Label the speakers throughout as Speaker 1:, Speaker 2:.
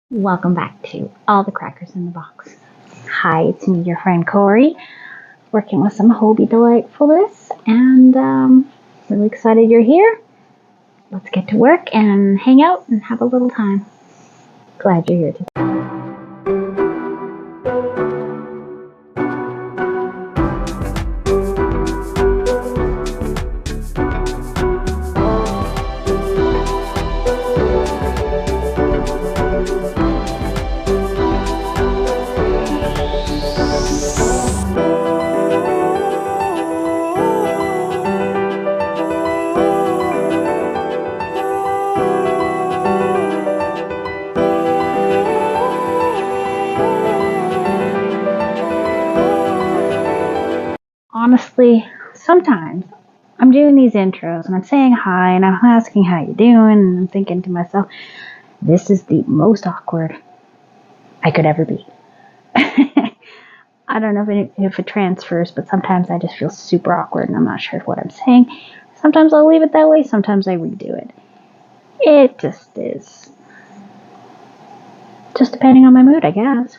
Speaker 1: Welcome back to All the Crackers in the Box. Hi, it's me, your friend Corey, working with some Hobie Delightfulness, and really excited you're here. Let's get to work and hang out and have a little time. Glad you're here today. Honestly, sometimes I'm doing these intros and I'm saying hi and I'm asking how you doing, and I'm thinking to myself, this is the most awkward I could ever be. I don't know if it transfers, but sometimes I just feel super awkward and I'm not sure what I'm saying. Sometimes I'll leave it that way, sometimes I redo it. It just is. Just depending on my mood, I guess.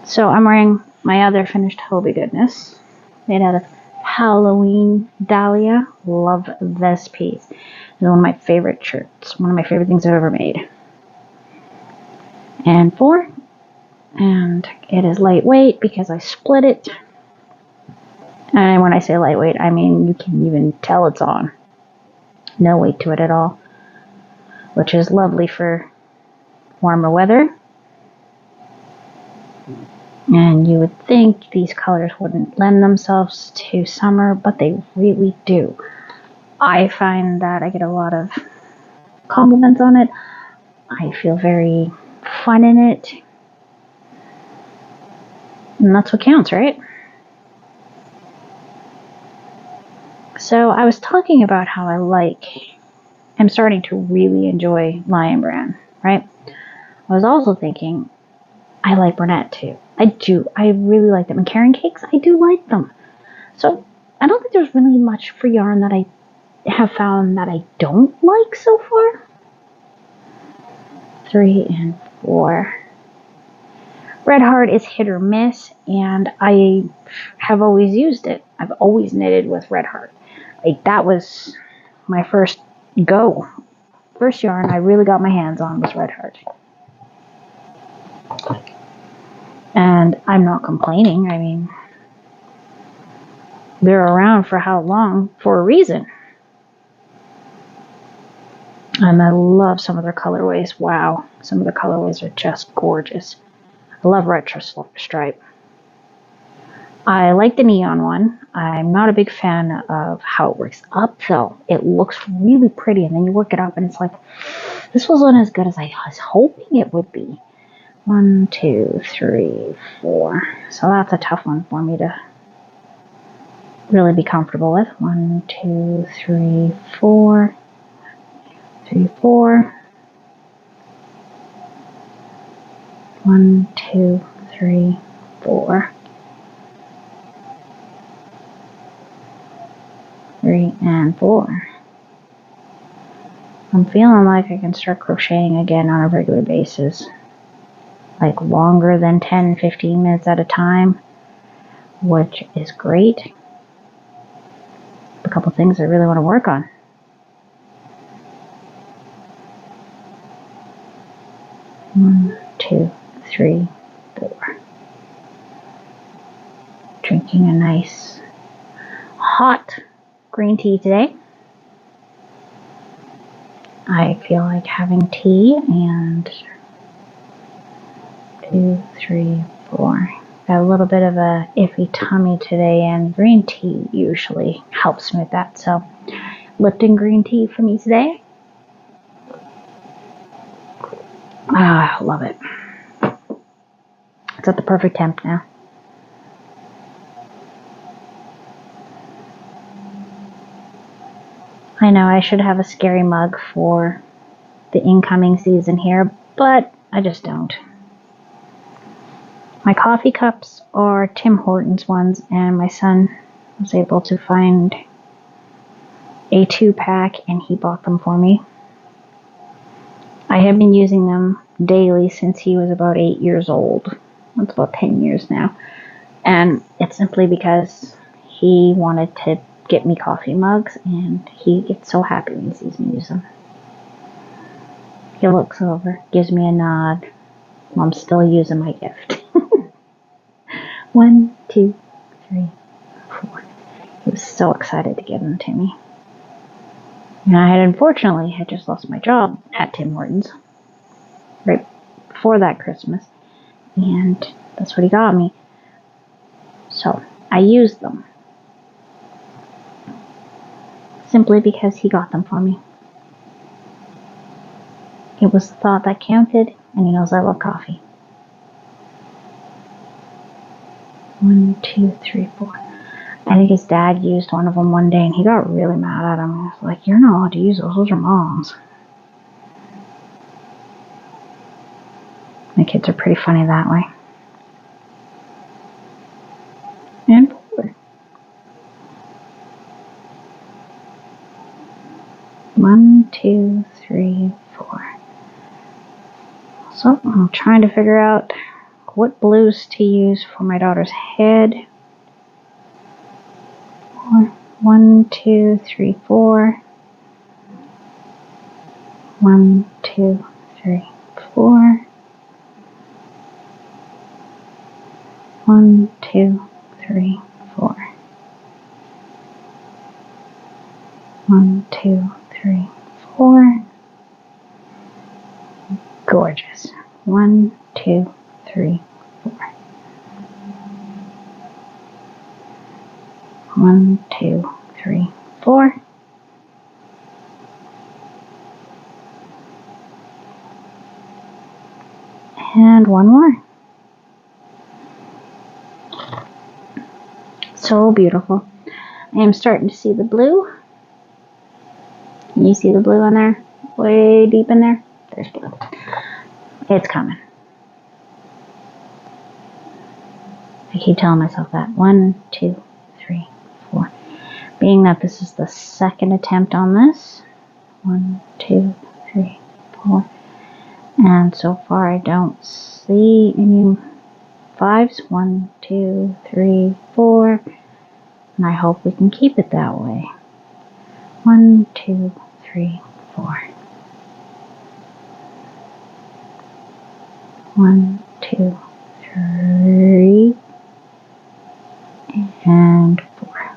Speaker 1: So I'm wearing my other finished Hobie goodness, made out of Halloween dahlia. Love this piece. It's one of my favorite shirts, one of my favorite things I've ever made. And it is lightweight because I split it. And when I say lightweight, I mean you can even tell it's on. No weight to it at all, which is lovely for warmer weather. And you would think these colors wouldn't lend themselves to summer, but they really do. I find that I get a lot of compliments on it. I feel very fun in it. And that's what counts, right? So I was talking about how I'm starting to really enjoy Lion Brand, right? I was also thinking I like Burnett too. I do. I really like them. And Karen Cakes, I do like them. So I don't think there's really much for yarn that I have found that I don't like so far. 3 and 4. Red Heart is hit or miss, and I have always used it. I've always knitted with Red Heart. That was my first yarn I really got my hands on was Red Heart. And I'm not complaining. I mean, they're around for how long? For a reason. And I love some of their colorways. Wow, some of the colorways are just gorgeous. I love Retro Stripe. I like the neon one. I'm not a big fan of how it works up, though. It looks really pretty, and then you work it up, and it's like, this wasn't as good as I was hoping it would be. 1, 2, 3, 4. So that's a tough one for me to really be comfortable with. 1, 2, 3, 4. 3, 4. 1, 2, 3, 4. 3 and 4. I'm feeling like I can start crocheting again on a regular basis. Like longer than 10, 15 minutes at a time, which is great. A couple things I really want to work on. 1, 2, 3, 4. Drinking a nice hot green tea today. I feel like having tea, and 2, 3, 4. Got a little bit of a iffy tummy today, and green tea usually helps me with that. So Lipton green tea for me today. I love it. It's at the perfect temp now. I know I should have a scary mug for the incoming season here, but I just don't. My coffee cups are Tim Hortons ones, and my son was able to find a 2-pack, and he bought them for me. I have been using them daily since he was about 8 years old. That's about 10 years now. And it's simply because he wanted to get me coffee mugs, and he gets so happy when he sees me use them. He looks over, gives me a nod. I'm still using my gift. 1, 2, 3, 4. He was so excited to give them to me. And I had just lost my job at Tim Hortons right before that Christmas. And that's what he got me. So I used them. Simply because he got them for me. It was the thought that counted, and he knows I love coffee. 1, 2, 3, 4. I think his dad used one of them one day, and he got really mad at him. He was like, "You're not allowed to use those. Those are Mom's." My kids are pretty funny that way. And 4. 1, 2, 3, 4. So I'm trying to figure out what blues to use for my daughter's head. 1, 2, 3, 4. 1, 2, 3, 4. 1, 2, 3, 4. 1, 2, 3, 4. Gorgeous. 1, 2, 3, 4. 1, 2, 3, 4. And one more. So beautiful. I am starting to see the blue. Can you see the blue in there? Way deep in there? There's blue. It's coming. I keep telling myself that. 1, 2, 3, 4. Being that this is the second attempt on this. 1, 2, 3, 4. And so far I don't see any 5s. 1, 2, 3, 4. And I hope we can keep it that way. 1, 2, 3, 4. 1, 2, 3, and 4.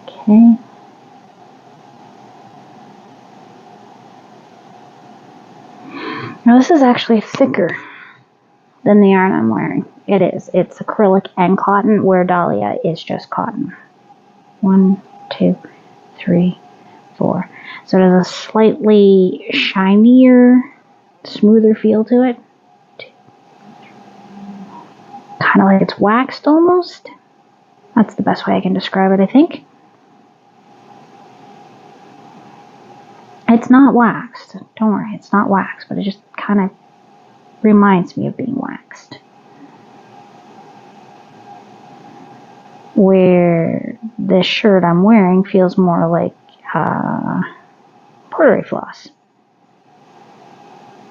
Speaker 1: Okay. Now this is actually thicker than the yarn I'm wearing. It is. It's acrylic and cotton, where Dahlia is just cotton. 1, 2, 3, 4. So it has a slightly shinier, smoother feel to it. Kind of like it's waxed almost. That's the best way I can describe it, I think. It's not waxed. Don't worry, it's not waxed, but it just kind of reminds me of being waxed. Where this shirt I'm wearing feels more like embroidery floss.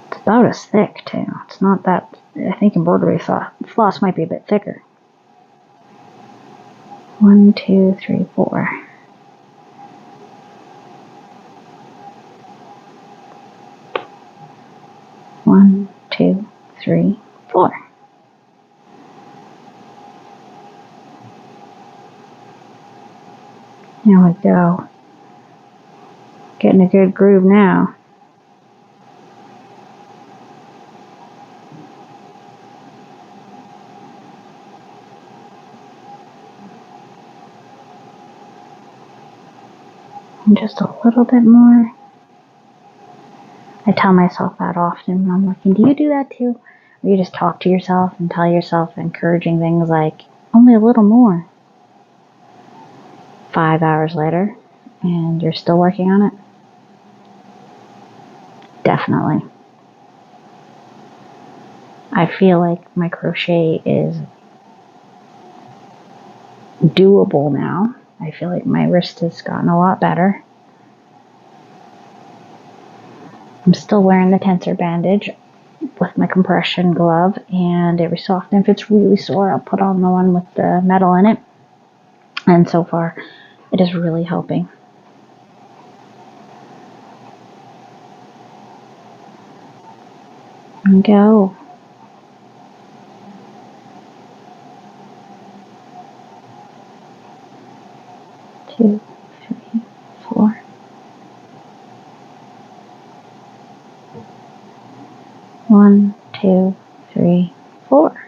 Speaker 1: It's about as thick, too. It's not that... I think embroidery floss might be a bit thicker. 1, 2, 3, 4. One, 2, 3, 4. There we go. Getting a good groove now. And just a little bit more. I tell myself that often when I'm working. Do you do that too? Or you just talk to yourself and tell yourself encouraging things like, only a little more. 5 hours later, and you're still working on it? Definitely. I feel like my crochet is doable now. I feel like my wrist has gotten a lot better. I'm still wearing the tensor bandage with my compression glove, and every so often, if it's really sore, I'll put on the one with the metal in it. And so far, it is really helping. And go. 2, 3, 4. One, 2, 3, 4.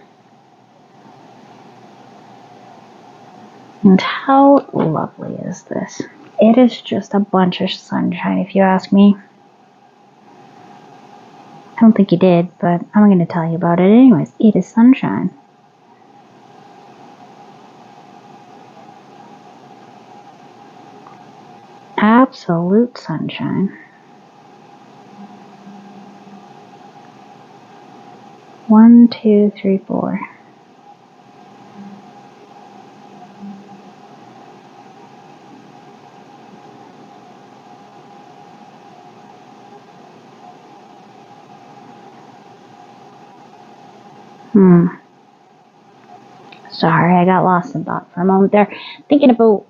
Speaker 1: And how lovely is this? It is just a bunch of sunshine, if you ask me. I don't think you did, but I'm going to tell you about it anyways. It is sunshine. Absolute sunshine. 1, 2, 3, 4. Sorry, I got lost in thought for a moment there. Thinking about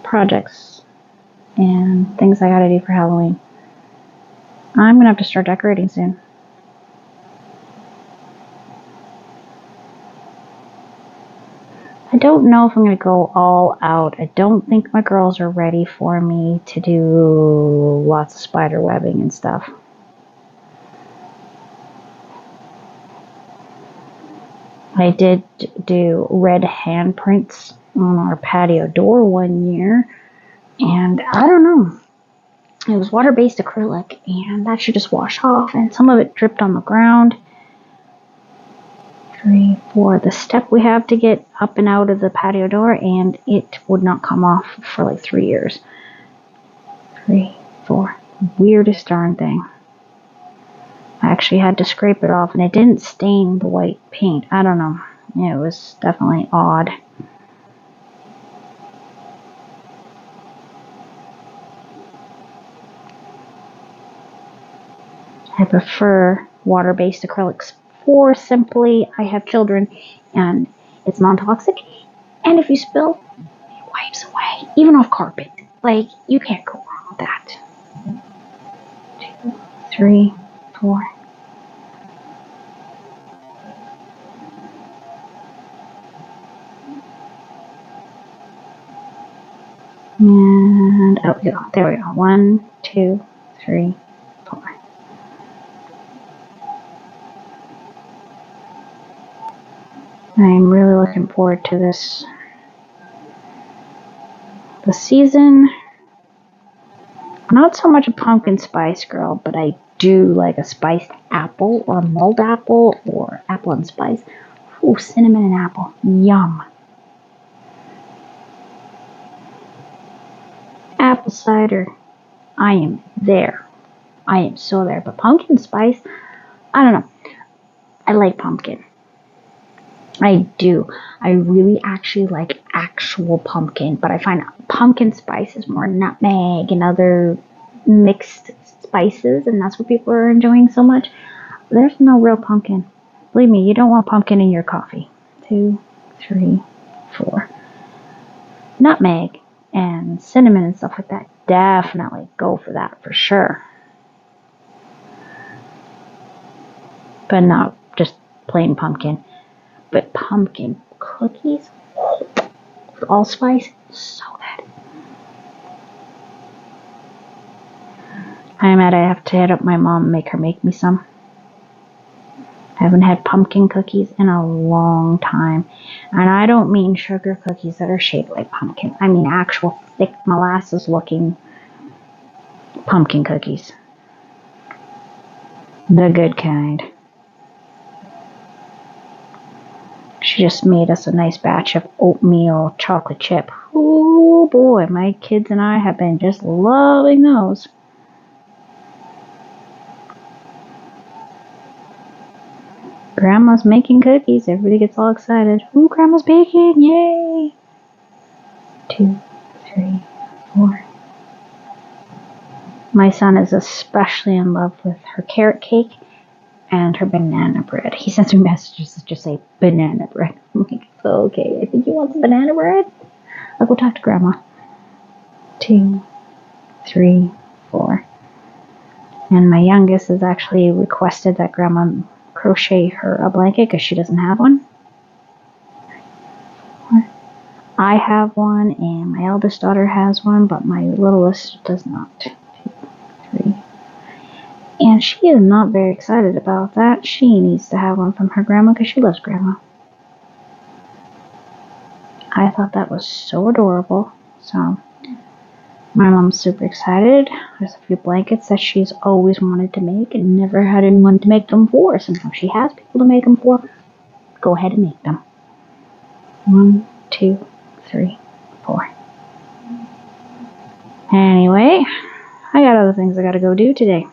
Speaker 1: projects and things I gotta do for Halloween. I'm gonna have to start decorating soon. I don't know if I'm gonna go all out. I don't think my girls are ready for me to do lots of spider webbing and stuff. I did do red handprints on our patio door one year, and I don't know. It was water-based acrylic, and that should just wash off, and some of it dripped on the ground. 3, 4, the step we have to get up and out of the patio door, and it would not come off for like 3 years. 3, 4, weirdest darn thing. I actually had to scrape it off, and it didn't stain the white paint. I don't know. It was definitely odd. I prefer water-based acrylics for simply I have children, and it's non-toxic. And if you spill, it wipes away, even off carpet. Like, you can't go wrong with that. 2, 3, 4. And out we go. There we go. 1, 2, 3, 4. I'm really looking forward to this. The season. I'm not so much a pumpkin spice girl, but I do like a spiced apple or mulled apple or apple and spice. Ooh, cinnamon and apple. Yum. Apple cider. I am there. I am so there. But pumpkin spice, I don't know. I like pumpkin. I do. I really actually like actual pumpkin, but I find pumpkin spice is more nutmeg and other mixed spices, and that's what people are enjoying so much. There's no real pumpkin. Believe me, you don't want pumpkin in your coffee. 2, 3, 4. Nutmeg and cinnamon and stuff like that. Definitely go for that for sure. But not just plain pumpkin. But pumpkin cookies with allspice, so good. I have to hit up my mom and make her make me some. I haven't had pumpkin cookies in a long time. And I don't mean sugar cookies that are shaped like pumpkin. I mean actual thick molasses looking pumpkin cookies. The good kind. She just made us a nice batch of oatmeal chocolate chip. Oh boy, my kids and I have been just loving those. Grandma's making cookies. Everybody gets all excited. Ooh, Grandma's baking. Yay! 2, 3, 4. My son is especially in love with her carrot cake and her banana bread. He sends me messages that just say banana bread. I'm like, okay, I think he wants banana bread. I'll go talk to Grandma. 2, 3, 4. And my youngest has actually requested that Grandma crochet her a blanket because she doesn't have one. I have one, and my eldest daughter has one, but my littlest does not. 2, 3. And she is not very excited about that. She needs to have one from her grandma because she loves Grandma. I thought that was so adorable. So my mom's super excited. There's a few blankets that she's always wanted to make and never had anyone to make them for. So now she has people to make them for. Go ahead and make them. 1, 2, 3, 4. Anyway, I got other things I gotta go do today.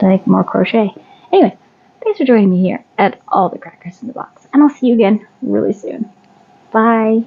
Speaker 1: Like more crochet. Anyway, thanks for joining me here at All the Crackers in the Box. And I'll see you again really soon. Bye.